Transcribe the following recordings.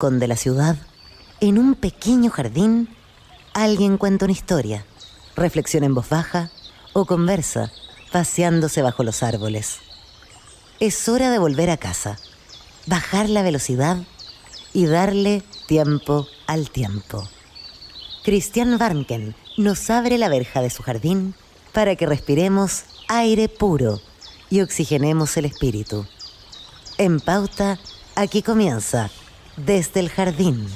rincón de la ciudad, en un pequeño jardín, alguien cuenta una historia, reflexiona en voz baja o conversa, paseándose bajo los árboles. Es hora de volver a casa, bajar la velocidad y darle tiempo al tiempo. Christian Warnken nos abre la verja de su jardín para que respiremos aire puro y oxigenemos el espíritu. En Pauta, aquí comienza Desde el Jardín.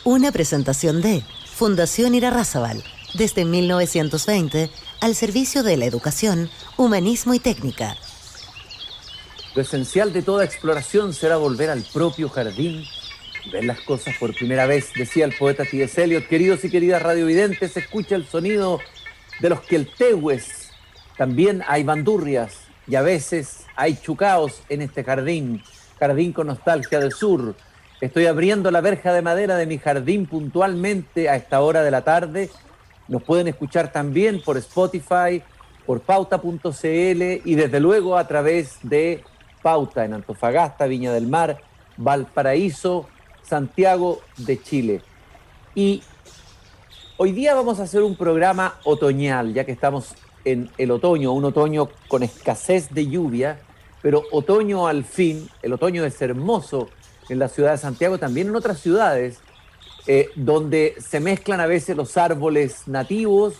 Una presentación de Fundación Irarrázaval, desde 1920, al servicio de la educación, humanismo y técnica. Lo esencial de toda exploración será volver al propio jardín, ver las cosas por primera vez, decía el poeta T.S. Eliot. Queridos y queridas radiovidentes, se escucha el sonido de los queltehues. También hay bandurrias y a veces hay chucaos en este jardín con nostalgia del sur. Estoy abriendo la verja de madera de mi jardín puntualmente a esta hora de la tarde. Nos pueden escuchar también por Spotify, por pauta.cl y desde luego a través de Pauta en Antofagasta, Viña del Mar, Valparaíso, Santiago de Chile. Y hoy día vamos a hacer un programa otoñal, ya que estamos en el otoño, un otoño con escasez de lluvia, pero otoño al fin. El otoño es hermoso en la ciudad de Santiago, también en otras ciudades, donde se mezclan a veces los árboles nativos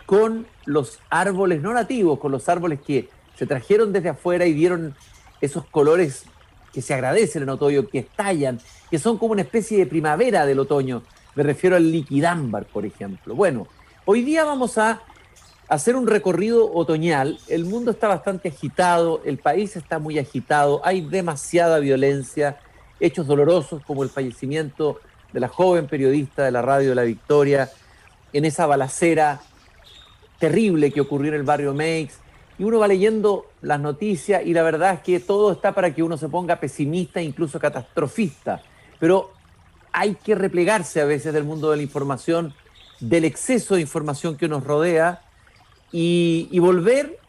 con los árboles no nativos, con los árboles que se trajeron desde afuera y dieron esos colores que se agradecen en otoño, que estallan, que son como una especie de primavera del otoño. Me refiero al liquidámbar, por ejemplo. Bueno, hoy día vamos a hacer un recorrido otoñal. El mundo está bastante agitado, el país está muy agitado, hay demasiada violencia, hechos dolorosos como el fallecimiento de la joven periodista de la radio La Victoria, en esa balacera terrible que ocurrió en el barrio Meix, y uno va leyendo las noticias y la verdad es que todo está para que uno se ponga pesimista e incluso catastrofista, pero hay que replegarse a veces del mundo de la información, del exceso de información que nos rodea y volver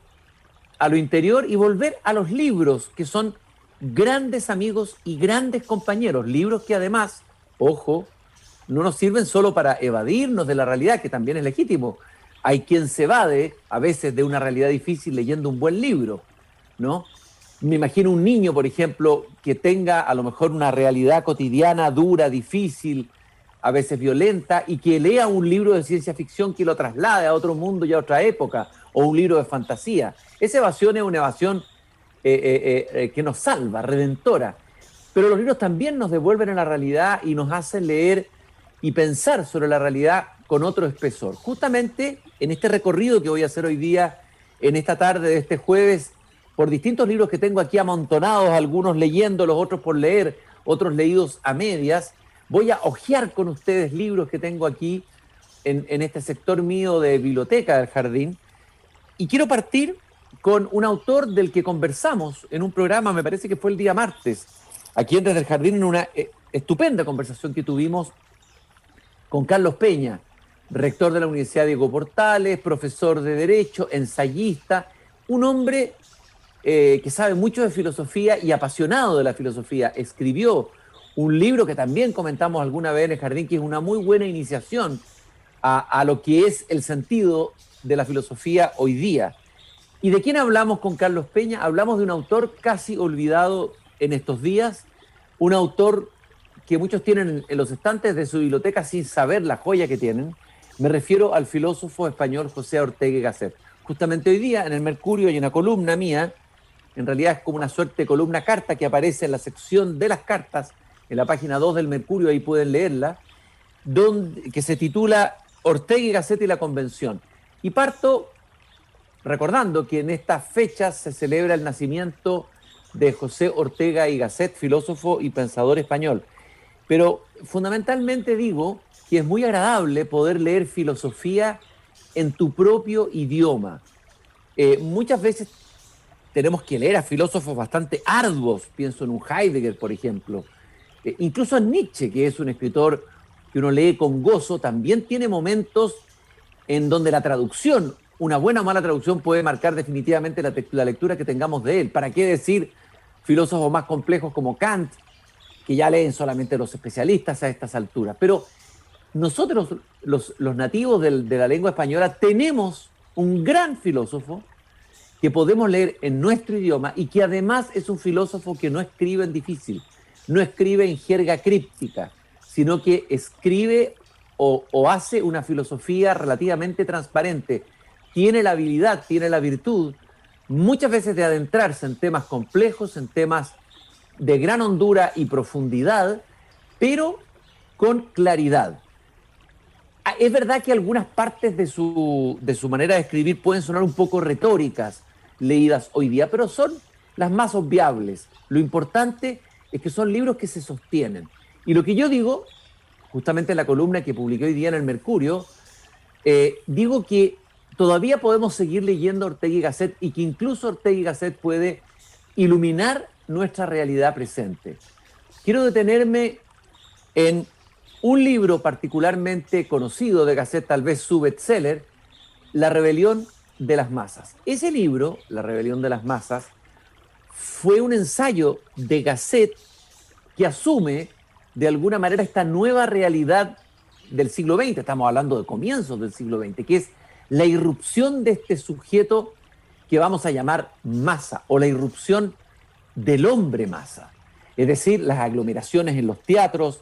a lo interior y volver a los libros, que son grandes amigos y grandes compañeros, libros que además, ojo, no nos sirven solo para evadirnos de la realidad, que también es legítimo. Hay quien se evade a veces de una realidad difícil leyendo un buen libro, ¿no? Me imagino un niño, por ejemplo, que tenga a lo mejor una realidad cotidiana dura, difícil, a veces violenta, y que lea un libro de ciencia ficción que lo traslade a otro mundo y a otra época, o un libro de fantasía. Esa evasión es una evasión que nos salva, redentora. Pero los libros también nos devuelven a la realidad y nos hacen leer y pensar sobre la realidad con otro espesor. Justamente en este recorrido que voy a hacer hoy día, en esta tarde de este jueves, por distintos libros que tengo aquí amontonados, algunos leyéndolos, otros por leer, otros leídos a medias, voy a hojear con ustedes libros que tengo aquí en este sector mío de biblioteca del jardín. Y quiero partir con un autor del que conversamos en un programa, me parece que fue el día martes, aquí en Desde el Jardín, en una estupenda conversación que tuvimos con Carlos Peña, rector de la Universidad Diego Portales, profesor de Derecho, ensayista, un hombre que sabe mucho de filosofía y apasionado de la filosofía. Escribió un libro que también comentamos alguna vez en el jardín, que es una muy buena iniciación a lo que es el sentido de la filosofía hoy día. ¿Y de quién hablamos con Carlos Peña? Hablamos de un autor casi olvidado en estos días, un autor que muchos tienen en los estantes de su biblioteca sin saber la joya que tienen. Me refiero al filósofo español José Ortega y Gasset. Justamente hoy día en el Mercurio hay una columna mía, en realidad es como una suerte de columna carta que aparece en la sección de las cartas, en la página 2 del Mercurio, ahí pueden leerla, que se titula Ortega y Gasset y la Convención. Y parto recordando que en estas fechas se celebra el nacimiento de José Ortega y Gasset, filósofo y pensador español. Pero fundamentalmente digo que es muy agradable poder leer filosofía en tu propio idioma. Muchas veces tenemos que leer a filósofos bastante arduos, pienso en un Heidegger, por ejemplo. Incluso en Nietzsche, que es un escritor que uno lee con gozo, también tiene momentos en donde la traducción, una buena o mala traducción, puede marcar definitivamente la lectura que tengamos de él. ¿Para qué decir filósofos más complejos como Kant, que ya leen solamente los especialistas a estas alturas. Pero nosotros, los nativos de la lengua española, tenemos un gran filósofo que podemos leer en nuestro idioma y que además es un filósofo que no escribe en difícil, no escribe en jerga críptica, sino que escribe o hace una filosofía relativamente transparente. Tiene la habilidad, tiene la virtud, muchas veces de adentrarse en temas complejos, en temas de gran hondura y profundidad, pero con claridad. Es verdad que algunas partes de su manera de escribir pueden sonar un poco retóricas, leídas hoy día, pero son las más obviables. Lo importante es que son libros que se sostienen. Y lo que yo digo, justamente en la columna que publiqué hoy día en el Mercurio, digo que todavía podemos seguir leyendo Ortega y Gasset y que incluso Ortega y Gasset puede iluminar nuestra realidad presente. Quiero detenerme en un libro particularmente conocido de Gasset, tal vez su bestseller, La rebelión de las masas. Ese libro, La rebelión de las masas, fue un ensayo de Gasset que asume de alguna manera esta nueva realidad del siglo XX, estamos hablando de comienzos del siglo XX, que es la irrupción de este sujeto que vamos a llamar masa, o la irrupción del hombre masa. Es decir, las aglomeraciones en los teatros,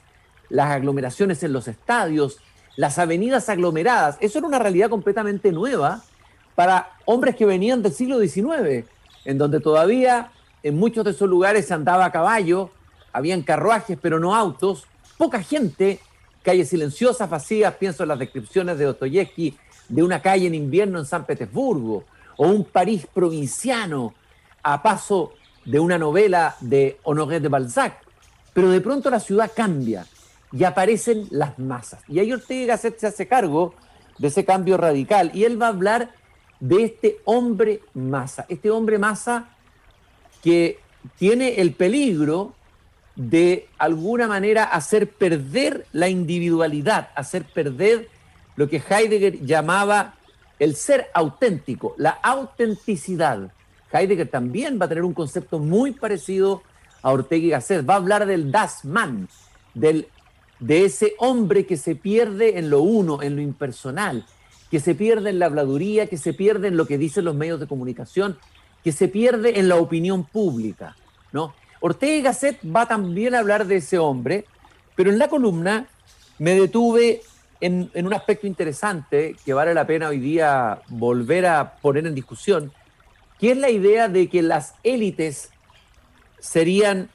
las aglomeraciones en los estadios, las avenidas aglomeradas. Eso era una realidad completamente nueva para hombres que venían del siglo XIX, en donde todavía en muchos de esos lugares se andaba a caballo, habían carruajes pero no autos, poca gente, calles silenciosas, vacías. Pienso en las descripciones de Dostoyevsky de una calle en invierno en San Petersburgo, o un París provinciano a paso de una novela de Honoré de Balzac. Pero de pronto la ciudad cambia y aparecen las masas. Y ahí Ortega y Gasset se hace cargo de ese cambio radical y él va a hablar de este hombre masa que tiene el peligro de alguna manera hacer perder la individualidad, hacer perder lo que Heidegger llamaba el ser auténtico, la autenticidad. Heidegger también va a tener un concepto muy parecido a Ortega y Gasset. Va a hablar del Das Mann, de ese hombre que se pierde en lo uno, en lo impersonal, que se pierde en la habladuría, que se pierde en lo que dicen los medios de comunicación, que se pierde en la opinión pública, ¿no? Ortega y Gasset va también a hablar de ese hombre, pero en la columna me detuve en un aspecto interesante que vale la pena hoy día volver a poner en discusión, que es la idea de que las élites serían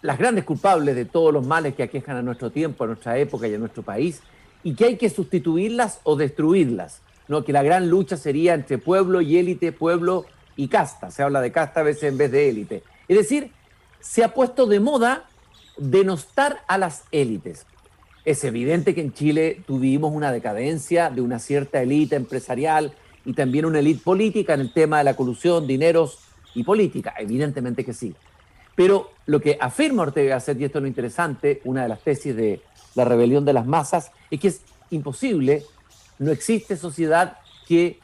las grandes culpables de todos los males que aquejan a nuestro tiempo, a nuestra época y a nuestro país, y que hay que sustituirlas o destruirlas, ¿no? Que la gran lucha sería entre pueblo y élite, pueblo y casta. Se habla de casta a veces en vez de élite. Es decir, se ha puesto de moda denostar a las élites. Es evidente que en Chile tuvimos una decadencia de una cierta élite empresarial y también una élite política en el tema de la colusión, dineros y política. Evidentemente que sí. Pero lo que afirma Ortega y Gasset, y esto es lo interesante, una de las tesis de La rebelión de las masas, es que es imposible, no existe sociedad que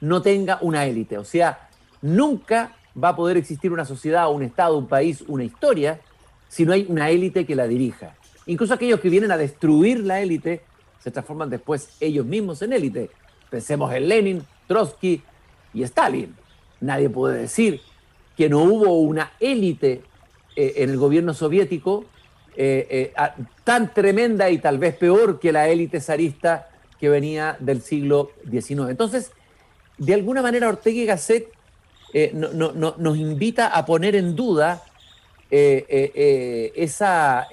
no tenga una élite. O sea, nunca va a poder existir una sociedad, un estado, un país, una historia, si no hay una élite que la dirija. Incluso aquellos que vienen a destruir la élite se transforman después ellos mismos en élite. Pensemos en Lenin, Trotsky y Stalin. Nadie puede decir que no hubo una élite en el gobierno soviético tan tremenda y tal vez peor que la élite zarista que venía del siglo XIX. Entonces, de alguna manera Ortega y Gasset nos invita a poner en duda esa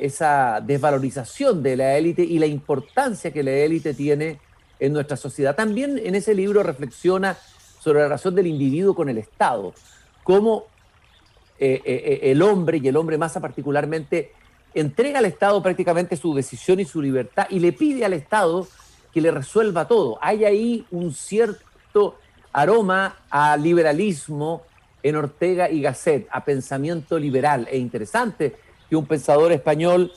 desvalorización de la élite y la importancia que la élite tiene en nuestra sociedad. También en ese libro reflexiona sobre la relación del individuo con el Estado, cómo el hombre, y el hombre masa particularmente, entrega al Estado prácticamente su decisión y su libertad y le pide al Estado que le resuelva todo. Hay ahí un cierto aroma a liberalismo en Ortega y Gasset, a pensamiento liberal. Es interesante que un pensador español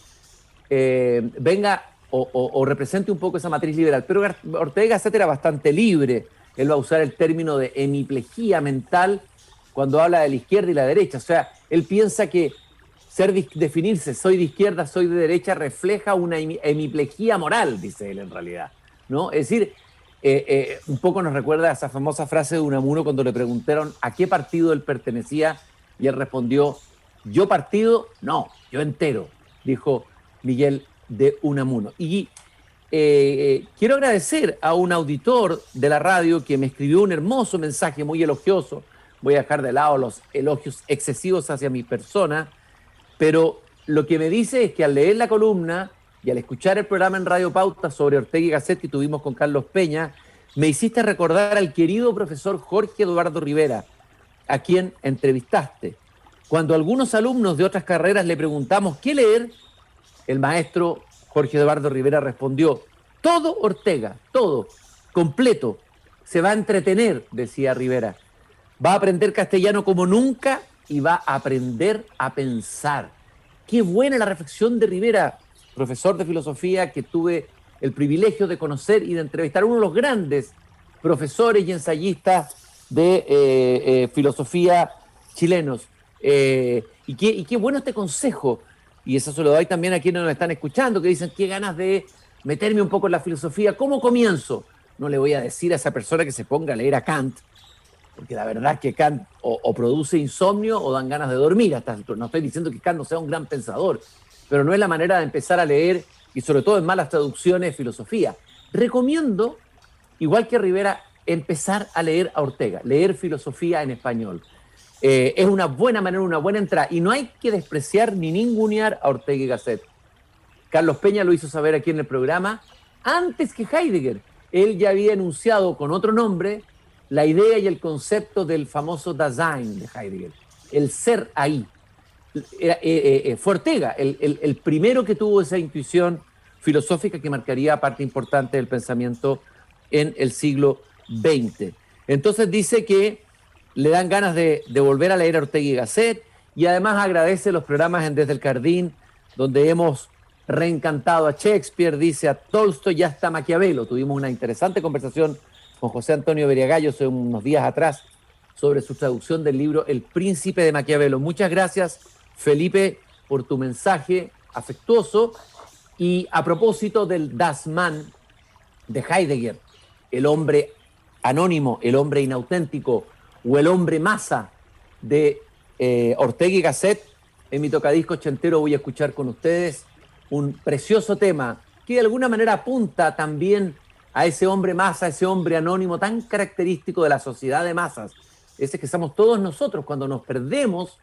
venga o represente un poco esa matriz liberal, pero Ortega y Gasset era bastante libre. Él va a usar el término de hemiplejía mental cuando habla de la izquierda y la derecha. O sea, él piensa que definirse, soy de izquierda, soy de derecha, refleja una hemiplejía moral, dice él en realidad, ¿no? Es decir, un poco nos recuerda a esa famosa frase de Unamuno cuando le preguntaron a qué partido él pertenecía y él respondió, yo partido, no, yo entero, dijo Miguel de Unamuno. Y quiero agradecer a un auditor de la radio que me escribió un hermoso mensaje muy elogioso. Voy a dejar de lado los elogios excesivos hacia mi persona, pero lo que me dice es que al leer la columna y al escuchar el programa en Radio Pauta sobre Ortega y Gasset que tuvimos con Carlos Peña, me hiciste recordar al querido profesor Jorge Eduardo Rivera, a quien entrevistaste. Cuando algunos alumnos de otras carreras le preguntamos qué leer, el maestro Jorge Eduardo Rivera respondió, todo Ortega, todo, completo, se va a entretener, decía Rivera. Va a aprender castellano como nunca y va a aprender a pensar. Qué buena la reflexión de Rivera, profesor de filosofía que tuve el privilegio de conocer y de entrevistar, uno de los grandes profesores y ensayistas de filosofía chilenos. Y qué bueno este consejo, y eso se lo doy también a quienes nos están escuchando, que dicen, qué ganas de meterme un poco en la filosofía, ¿cómo comienzo? No le voy a decir a esa persona que se ponga a leer a Kant, porque la verdad es que Kant o produce insomnio o dan ganas de dormir. No estoy diciendo que Kant no sea un gran pensador, pero no es la manera de empezar a leer, y sobre todo en malas traducciones, filosofía. Recomiendo, igual que Rivera, empezar a leer a Ortega, leer filosofía en español. Es una buena manera, una buena entrada, y no hay que despreciar ni ningunear a Ortega y Gasset. Carlos Peña lo hizo saber aquí en el programa, antes que Heidegger. Él ya había enunciado con otro nombre la idea y el concepto del famoso Dasein de Heidegger, el ser ahí. Fue Ortega el primero que tuvo esa intuición filosófica que marcaría parte importante del pensamiento en el siglo XX. Entonces dice que le dan ganas de volver a leer a Ortega y Gasset, y además agradece los programas en Desde el Jardín, donde hemos reencantado a Shakespeare, dice a Tolstoy y hasta Maquiavelo. Tuvimos una interesante conversación con José Antonio Beriagallo hace unos días atrás sobre su traducción del libro El Príncipe de Maquiavelo. Muchas gracias, Felipe, por tu mensaje afectuoso. Y a propósito del Das Man de Heidegger, el hombre anónimo, el hombre inauténtico o el hombre masa de Ortega y Gasset, en mi tocadisco ochentero voy a escuchar con ustedes un precioso tema que de alguna manera apunta también a ese hombre masa, a ese hombre anónimo tan característico de la sociedad de masas. Ese que somos todos nosotros cuando nos perdemos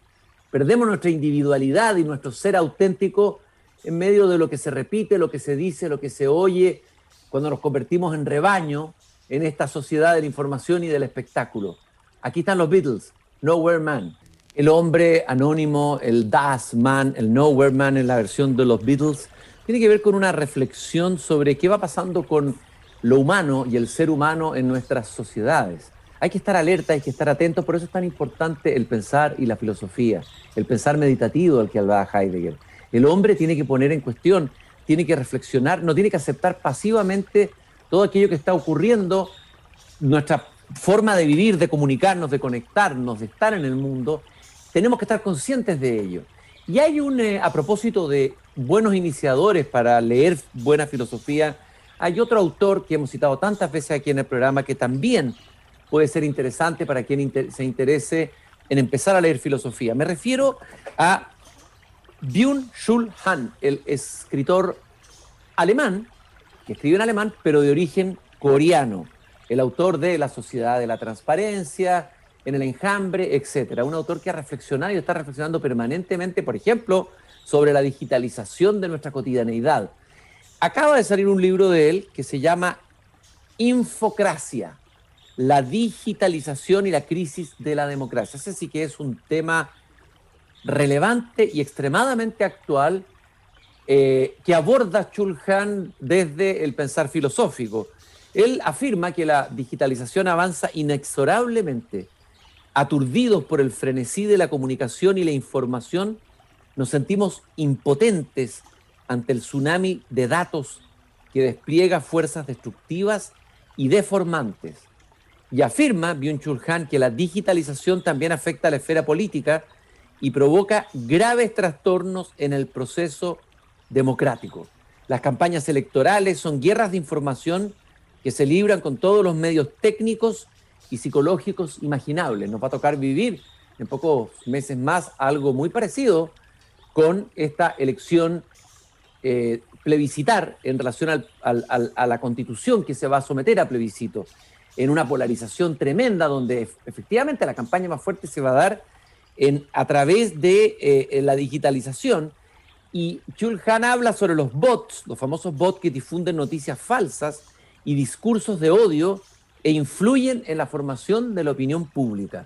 nuestra individualidad y nuestro ser auténtico en medio de lo que se repite, lo que se dice, lo que se oye, cuando nos convertimos en rebaño en esta sociedad de la información y del espectáculo. Aquí están los Beatles, Nowhere Man. El hombre anónimo, el Das Man, el Nowhere Man en la versión de los Beatles, tiene que ver con una reflexión sobre qué va pasando con lo humano y el ser humano en nuestras sociedades. Hay que estar alerta, hay que estar atentos, por eso es tan importante el pensar y la filosofía, el pensar meditativo al que hablaba Heidegger. El hombre tiene que poner en cuestión, tiene que reflexionar, no tiene que aceptar pasivamente todo aquello que está ocurriendo, nuestra forma de vivir, de comunicarnos, de conectarnos, de estar en el mundo. Tenemos que estar conscientes de ello. Y hay a propósito de buenos iniciadores para leer buena filosofía, hay otro autor que hemos citado tantas veces aquí en el programa que también puede ser interesante para quien se interese en empezar a leer filosofía. Me refiero a Byung-Chul Han, el escritor alemán, que escribe en alemán, pero de origen coreano, el autor de La Sociedad de la Transparencia, En el Enjambre, etc. Un autor que ha reflexionado y está reflexionando permanentemente, por ejemplo, sobre la digitalización de nuestra cotidianeidad. Acaba de salir un libro de él que se llama Infocracia, la digitalización y la crisis de la democracia. Ese sí que es un tema relevante y extremadamente actual que aborda Chul Han desde el pensar filosófico. Él afirma que la digitalización avanza inexorablemente. Aturdidos por el frenesí de la comunicación y la información, nos sentimos impotentes ante el tsunami de datos que despliega fuerzas destructivas y deformantes. Y afirma Byung-Chul Han que la digitalización también afecta a la esfera política y provoca graves trastornos en el proceso democrático. Las campañas electorales son guerras de información que se libran con todos los medios técnicos y psicológicos imaginables. Nos va a tocar vivir en pocos meses más algo muy parecido con esta elección plebiscitar en relación a la Constitución que se va a someter a plebiscito, en una polarización tremenda donde efectivamente la campaña más fuerte se va a dar a través de la digitalización. Y Chul-Han habla sobre los bots, los famosos bots que difunden noticias falsas y discursos de odio e influyen en la formación de la opinión pública.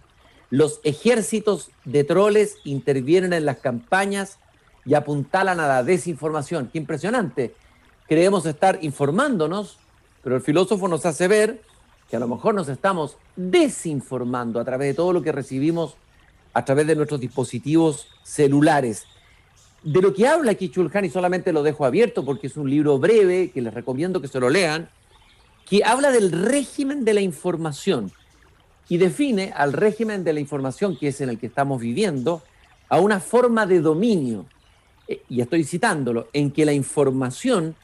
Los ejércitos de troles intervienen en las campañas y apuntalan a la desinformación. ¡Qué impresionante! Creemos estar informándonos, pero el filósofo nos hace ver que a lo mejor nos estamos desinformando a través de todo lo que recibimos a través de nuestros dispositivos celulares. De lo que habla aquí Chul-Han, y solamente lo dejo abierto porque es un libro breve que les recomiendo que se lo lean, que habla del régimen de la información y define al régimen de la información, que es en el que estamos viviendo, a una forma de dominio, y estoy citándolo, en que la información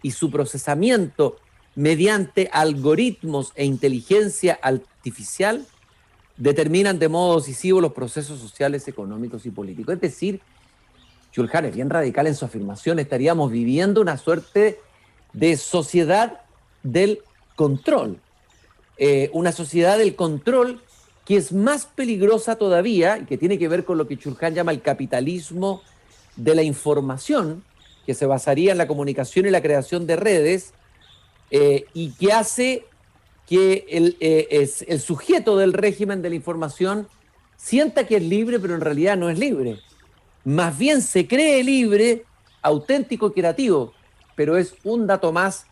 y su procesamiento mediante algoritmos e inteligencia artificial determinan de modo decisivo los procesos sociales, económicos y políticos. Es decir, Chul-Han es bien radical en su afirmación, estaríamos viviendo una suerte de sociedad del control. Una sociedad del control que es más peligrosa todavía y que tiene que ver con lo que Chul-Han llama el capitalismo de la información, que se basaría en la comunicación y la creación de redes, y que hace que el sujeto del régimen de la información sienta que es libre, pero en realidad no es libre. Más bien se cree libre, auténtico y creativo, pero es un dato más,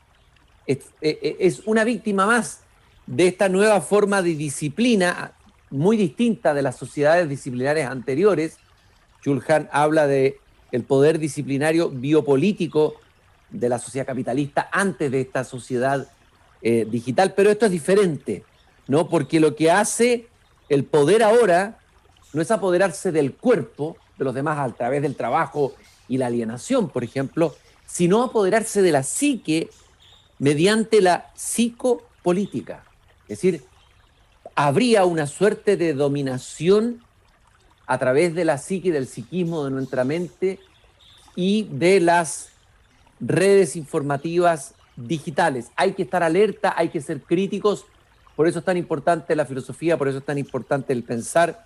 es una víctima más de esta nueva forma de disciplina muy distinta de las sociedades disciplinares anteriores. Chul-Han habla de el poder disciplinario biopolítico de la sociedad capitalista antes de esta sociedad digital, pero esto es diferente, ¿no? Porque lo que hace el poder ahora no es apoderarse del cuerpo de los demás a través del trabajo y la alienación, por ejemplo, sino apoderarse de la psique mediante la psicopolítica. Es decir, habría una suerte de dominación a través de la psique y del psiquismo de nuestra mente y de las redes informativas digitales. Hay que estar alerta, hay que ser críticos, por eso es tan importante la filosofía, por eso es tan importante el pensar.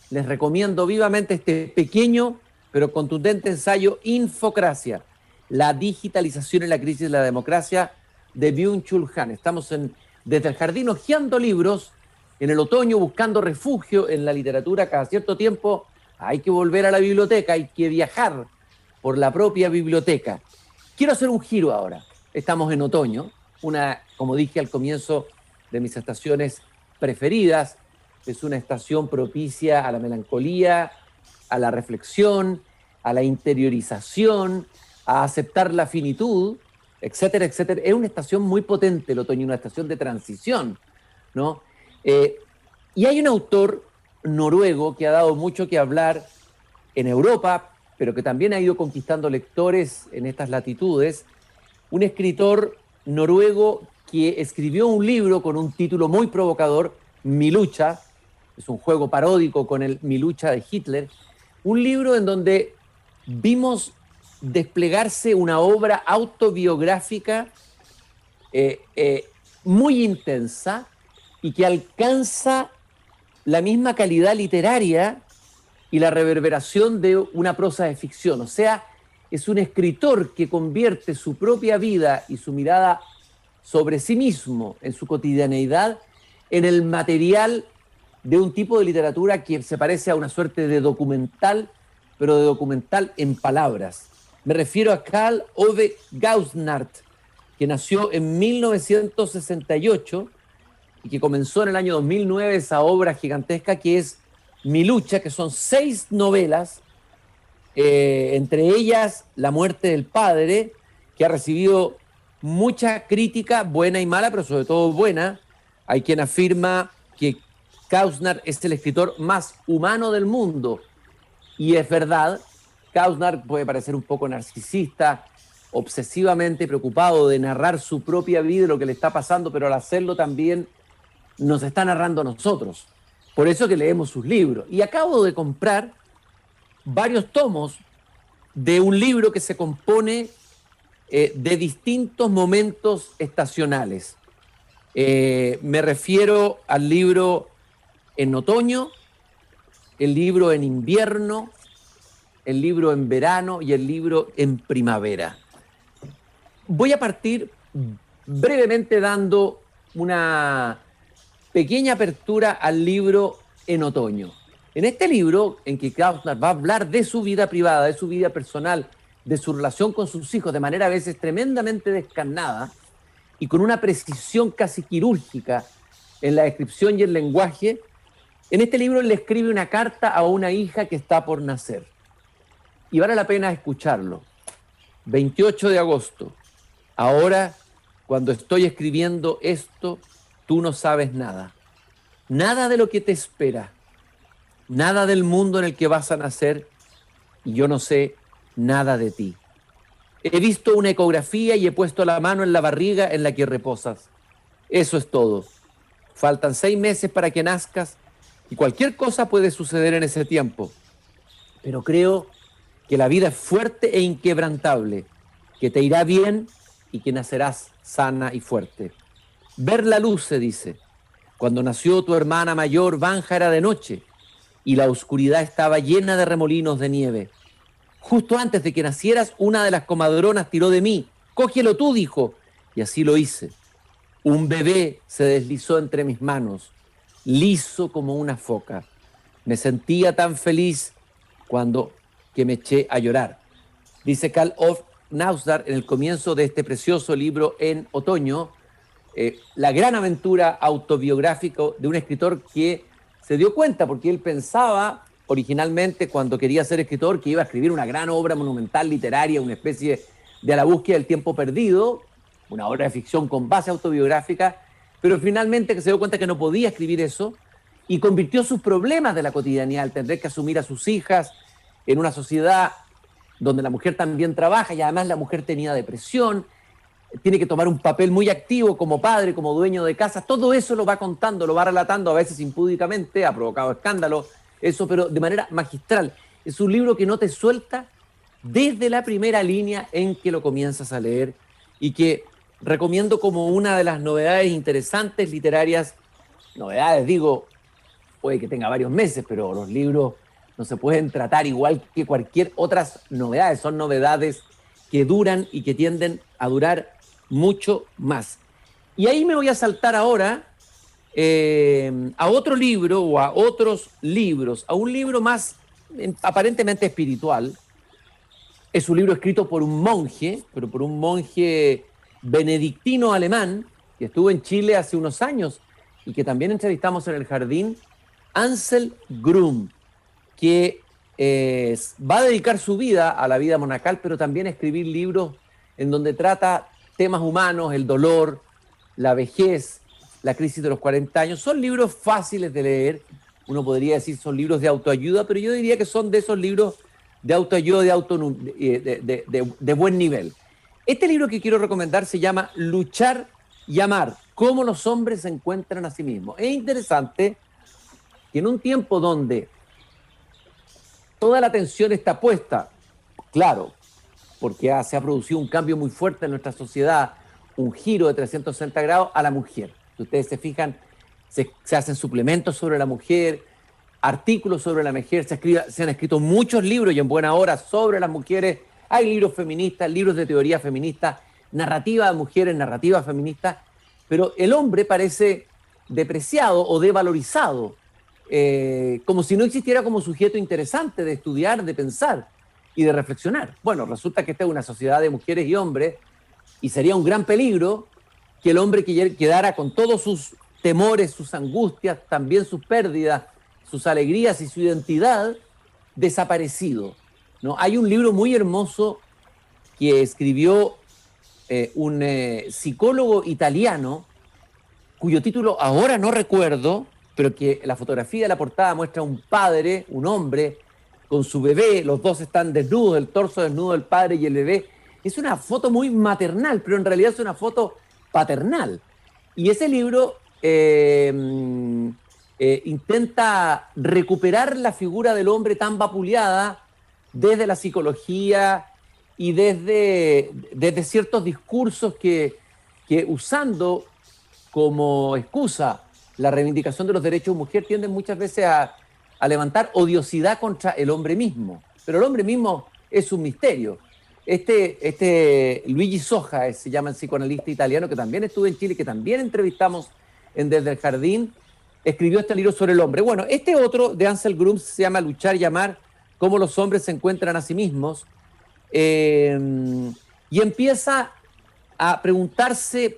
Les recomiendo vivamente este pequeño pero contundente ensayo Infocracia, la digitalización y la crisis de la democracia, de Byung-Chul Han. Estamos desde el jardín hojeando libros, en el otoño buscando refugio en la literatura. Cada cierto tiempo hay que volver a la biblioteca, hay que viajar por la propia biblioteca. Quiero hacer un giro ahora. Estamos en otoño, como dije al comienzo, de mis estaciones preferidas. Es una estación propicia a la melancolía, a la reflexión, a la interiorización, a aceptar la finitud, etcétera, etcétera. Es una estación muy potente el otoño, una estación de transición, ¿no? Y hay un autor noruego que ha dado mucho que hablar en Europa, pero que también ha ido conquistando lectores en estas latitudes, un escritor noruego que escribió un libro con un título muy provocador, Mi lucha, es un juego paródico con el Mi lucha de Hitler, un libro en donde vimos desplegarse una obra autobiográfica muy intensa y que alcanza la misma calidad literaria y la reverberación de una prosa de ficción. O sea, es un escritor que convierte su propia vida y su mirada sobre sí mismo, en su cotidianeidad, en el material de un tipo de literatura que se parece a una suerte de documental, pero de documental en palabras. Me refiero a Karl Ove Gausnart, que nació en 1968 y que comenzó en el año 2009 esa obra gigantesca que es Mi lucha, que son 6 novelas, entre ellas La muerte del padre, que ha recibido mucha crítica, buena y mala, pero sobre todo buena. Hay quien afirma que Gausnart es el escritor más humano del mundo, Y es verdad, Kausnar puede parecer un poco narcisista, obsesivamente preocupado de narrar su propia vida y lo que le está pasando, pero al hacerlo también nos está narrando a nosotros. Por eso que leemos sus libros. Y acabo de comprar varios tomos de un libro que se compone de distintos momentos estacionales. Me refiero al libro en otoño, el libro en invierno, el libro en verano y el libro en primavera. Voy a partir brevemente dando una pequeña apertura al libro en otoño. En este libro, en que Kausnar va a hablar de su vida privada, de su vida personal, de su relación con sus hijos, de manera a veces tremendamente descarnada y con una precisión casi quirúrgica en la descripción y el lenguaje, en este libro le escribe una carta a una hija que está por nacer. Y vale la pena escucharlo. 28 de agosto. Ahora, cuando estoy escribiendo esto, tú no sabes nada. Nada de lo que te espera. Nada del mundo en el que vas a nacer. Y yo no sé nada de ti. He visto una ecografía y he puesto la mano en la barriga en la que reposas. Eso es todo. Faltan 6 meses para que nazcas y cualquier cosa puede suceder en ese tiempo. Pero creo que la vida es fuerte e inquebrantable, que te irá bien y que nacerás sana y fuerte. Ver la luz, se dice. Cuando nació tu hermana mayor, Vanja era de noche y la oscuridad estaba llena de remolinos de nieve. Justo antes de que nacieras, una de las comadronas tiró de mí. Cógelo tú, dijo, y así lo hice. Un bebé se deslizó entre mis manos, liso como una foca. Me sentía tan feliz cuando que me eché a llorar. Dice Karl Ove Knausgaard en el comienzo de este precioso libro en otoño, la gran aventura autobiográfica de un escritor que se dio cuenta, porque él pensaba originalmente cuando quería ser escritor que iba a escribir una gran obra monumental literaria, una especie de A la búsqueda del tiempo perdido, una obra de ficción con base autobiográfica, pero finalmente que se dio cuenta que no podía escribir eso y convirtió sus problemas de la cotidianidad, al tener que asumir a sus hijas en una sociedad donde la mujer también trabaja y además la mujer tenía depresión, tiene que tomar un papel muy activo como padre, como dueño de casa, todo eso lo va contando, lo va relatando a veces impúdicamente, ha provocado escándalo, eso, pero de manera magistral. Es un libro que no te suelta desde la primera línea en que lo comienzas a leer y que recomiendo como una de las novedades interesantes literarias. Novedades, digo, puede que tenga varios meses, pero los libros no se pueden tratar igual que cualquier otras novedades. Son novedades que duran y que tienden a durar mucho más. Y ahí me voy a saltar ahora a otro libro o a otros libros, a un libro más aparentemente espiritual. Es un libro escrito por un monje, pero por un monje benedictino alemán que estuvo en Chile hace unos años y que también entrevistamos en el jardín, Ansel Grum, que va a dedicar su vida a la vida monacal, pero también a escribir libros en donde trata temas humanos, el dolor, la vejez, la crisis de los 40 años. Son libros fáciles de leer, uno podría decir son libros de autoayuda, pero yo diría que son de esos libros de autoayuda de buen nivel. Este libro que quiero recomendar se llama Luchar y Amar, cómo los hombres se encuentran a sí mismos. Es interesante que en un tiempo donde toda la atención está puesta, claro, porque se ha producido un cambio muy fuerte en nuestra sociedad, un giro de 360 grados a la mujer. Si ustedes se fijan, se hacen suplementos sobre la mujer, artículos sobre la mujer, se han escrito muchos libros y en buena hora sobre las mujeres. Hay libros feministas, libros de teoría feminista, narrativa de mujeres, narrativa feminista, pero el hombre parece depreciado o devalorizado, como si no existiera como sujeto interesante de estudiar, de pensar y de reflexionar. Bueno, resulta que esta es una sociedad de mujeres y hombres y sería un gran peligro que el hombre quedara con todos sus temores, sus angustias, también sus pérdidas, sus alegrías y su identidad desaparecido, ¿no? Hay un libro muy hermoso que escribió un psicólogo italiano, cuyo título ahora no recuerdo, pero que la fotografía de la portada muestra un padre, un hombre, con su bebé, los dos están desnudos, el torso desnudo del padre y el bebé. Es una foto muy maternal, pero en realidad es una foto paternal. Y ese libro intenta recuperar la figura del hombre tan vapuleada desde la psicología y desde ciertos discursos que usando como excusa la reivindicación de los derechos de mujer tienden muchas veces a levantar odiosidad contra el hombre mismo. Pero el hombre mismo es un misterio. Luigi Soja, se llama el psicoanalista italiano, que también estuvo en Chile, que también entrevistamos en Desde el Jardín, escribió este libro sobre el hombre. Bueno, este otro de Ansel Grums se llama Luchar y Amar, cómo los hombres se encuentran a sí mismos, y empieza a preguntarse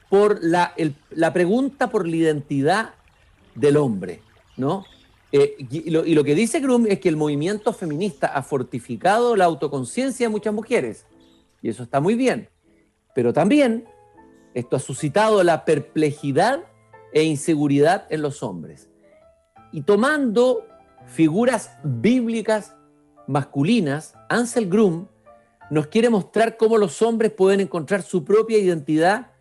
por la pregunta por la identidad del hombre, ¿no? Y lo que dice Grum es que el movimiento feminista ha fortificado la autoconciencia de muchas mujeres, y eso está muy bien, pero también esto ha suscitado la perplejidad e inseguridad en los hombres. Y tomando figuras bíblicas masculinas, Ansel Grum nos quiere mostrar cómo los hombres pueden encontrar su propia identidad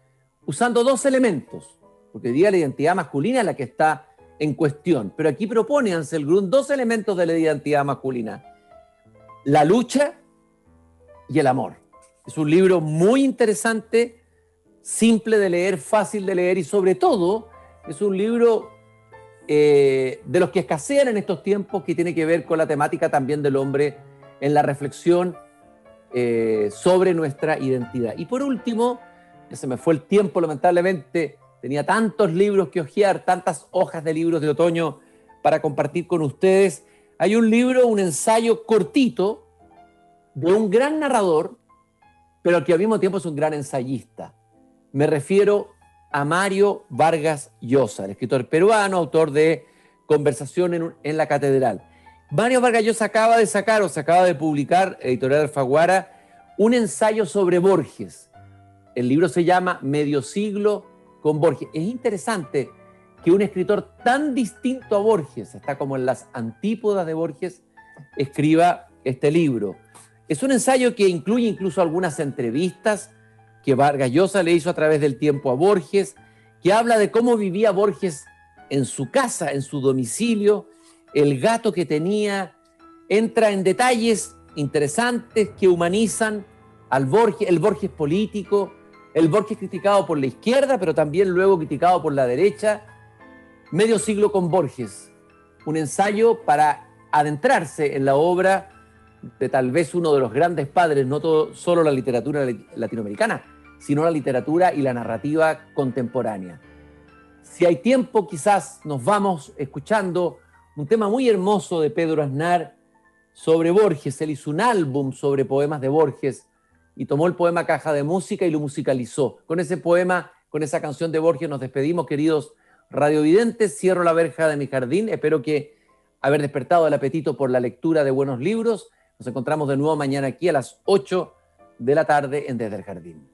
usando dos elementos, porque hoy día la identidad masculina es la que está en cuestión, pero aquí propone Ansel Grum dos elementos de la identidad masculina: la lucha y el amor. Es un libro muy interesante, simple de leer, fácil de leer, y sobre todo es un libro de los que escasean en estos tiempos, que tiene que ver con la temática también del hombre en la reflexión sobre nuestra identidad. Y por último, ya se me fue el tiempo lamentablemente, tenía tantos libros que hojear, tantas hojas de libros de otoño para compartir con ustedes. Hay un libro, un ensayo cortito de un gran narrador, pero que al mismo tiempo es un gran ensayista. Me refiero a Mario Vargas Llosa, el escritor peruano, autor de Conversación en la Catedral. Mario Vargas Llosa acaba de publicar, editorial Alfaguara, un ensayo sobre Borges. El libro se llama Medio siglo con Borges. Es interesante que un escritor tan distinto a Borges, está como en las antípodas de Borges, escriba este libro. Es un ensayo que incluye incluso algunas entrevistas que Vargas Llosa le hizo a través del tiempo a Borges, que habla de cómo vivía Borges en su casa, en su domicilio, el gato que tenía. Entra en detalles interesantes que humanizan al Borges, el Borges político, el Borges criticado por la izquierda, pero también luego criticado por la derecha. Medio siglo con Borges, un ensayo para adentrarse en la obra de tal vez uno de los grandes padres, no solo la literatura latinoamericana, sino la literatura y la narrativa contemporánea. Si hay tiempo, quizás nos vamos escuchando un tema muy hermoso de Pedro Aznar sobre Borges. Él hizo un álbum sobre poemas de Borges y tomó el poema Caja de Música y lo musicalizó. Con ese poema, con esa canción de Borges nos despedimos, queridos radiovidentes. Cierro la verja de mi jardín. Espero que haber despertado el apetito por la lectura de buenos libros. Nos encontramos de nuevo mañana aquí a las 8 de la tarde en Desde el Jardín.